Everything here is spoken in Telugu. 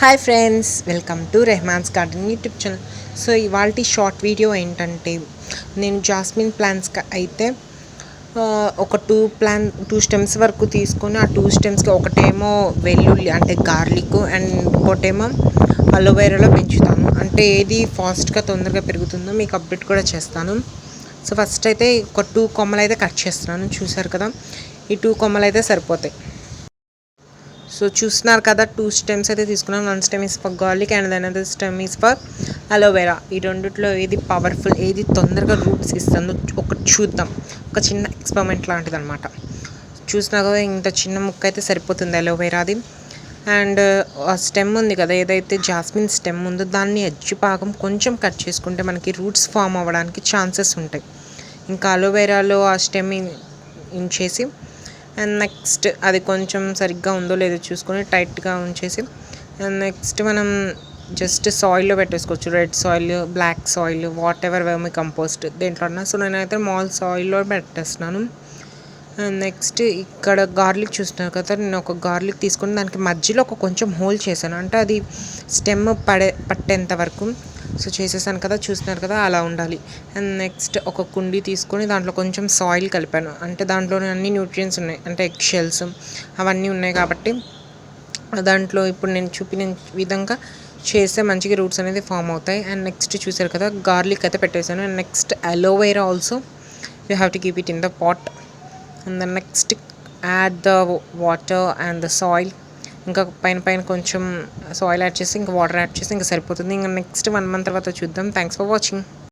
Hi friends, welcome to Rahman's garden YouTube channel. So ఇవాళ షార్ట్ వీడియో ఏంటంటే, నేను జాస్మిన్ ప్లాంట్స్ అయితే ఒక టూ స్టెమ్స్ వరకు తీసుకొని, ఆ టూ స్టెమ్స్కి ఒకటేమో వెల్లుల్లి అంటే గార్లిక్ అండ్ ఇంకోటేమో అలోవెరాలో పెంచుతాను. అంటే ఏది ఫాస్ట్గా తొందరగా పెరుగుతుందో మీకు అప్డేట్ కూడా చేస్తాను. సో ఫస్ట్ అయితే ఒక 2 కొమ్మలు అయితే కట్ చేస్తున్నాను. చూసారు కదా, ఈ 2 కొమ్మలు అయితే సరిపోతాయి. సో చూస్తున్నారు కదా, 2 స్టెమ్స్ అయితే తీసుకున్నాం. 1 stem is for garlic and another stem is for aloe vera. ఈ రెండిట్లో ఏది పవర్ఫుల్, ఏది తొందరగా రూట్స్ ఇస్తుందో ఒకటి చూద్దాం. ఒక చిన్న ఎక్స్పెరిమెంట్ లాంటిది అనమాట. చూసినా కదా, ఇంత చిన్న ముక్క అయితే సరిపోతుంది అలోవెరాది. అండ్ ఆ స్టెమ్ ఉంది కదా, ఏదైతే జాస్మిన్ స్టెమ్ ఉందో దాన్ని ఎడ్జ్ భాగం కొంచెం కట్ చేసుకుంటే మనకి రూట్స్ ఫామ్ అవ్వడానికి ఛాన్సెస్ ఉంటాయి. ఇంకా అలోవెరాలో ఆ స్టెమ్ ఉంచేసి అండ్ నెక్స్ట్ అది కొంచెం సరిగ్గా ఉందో లేదో చూసుకొని టైట్గా ఉంచేసి అండ్ నెక్స్ట్ మనం జస్ట్ సాయిల్లో పెట్టేసుకోవచ్చు. Red soil, black soil, whatever vermicompost దేంట్లో అన్నా. సో నేనైతే మాల్ సాయిల్లో పెట్టేస్తున్నాను. అండ్ నెక్స్ట్ ఇక్కడ గార్లిక్ చూస్తున్నారు కదా, నేను ఒక గార్లిక్ తీసుకొని దానికి మధ్యలో కొంచెం హోల్ చేశాను. అంటే అది స్టెమ్ పట్టేంత వరకు సో చేసేసాను కదా, చూస్తున్నారు కదా, అలా ఉండాలి. అండ్ నెక్స్ట్ ఒక కుండీ తీసుకొని దాంట్లో కొంచెం సాయిల్ కలిపాను. అంటే దాంట్లోనే అన్ని న్యూట్రియంట్స్ ఉన్నాయి, అంటే ఎగ్ షెల్స్ అవన్నీ ఉన్నాయి కాబట్టి దాంట్లో ఇప్పుడు నేను చూపిన విధంగా చేస్తే మంచిగా రూట్స్ అనేది ఫామ్ అవుతాయి. అండ్ నెక్స్ట్ చూసారు కదా, గార్లిక్ అయితే పెట్టేశాను. And next aloe vera also you have to keep it in the pot. And then next add the water and the soil. ఇంకా పైన కొంచెం సాయిల్ యాడ్ చేసి ఇంకా వాటర్ యాడ్ చేసి ఇంకా సరిపోతుంది. ఇంకా నెక్స్ట్ 1 month తర్వాత చూద్దాం. Thanks for watching.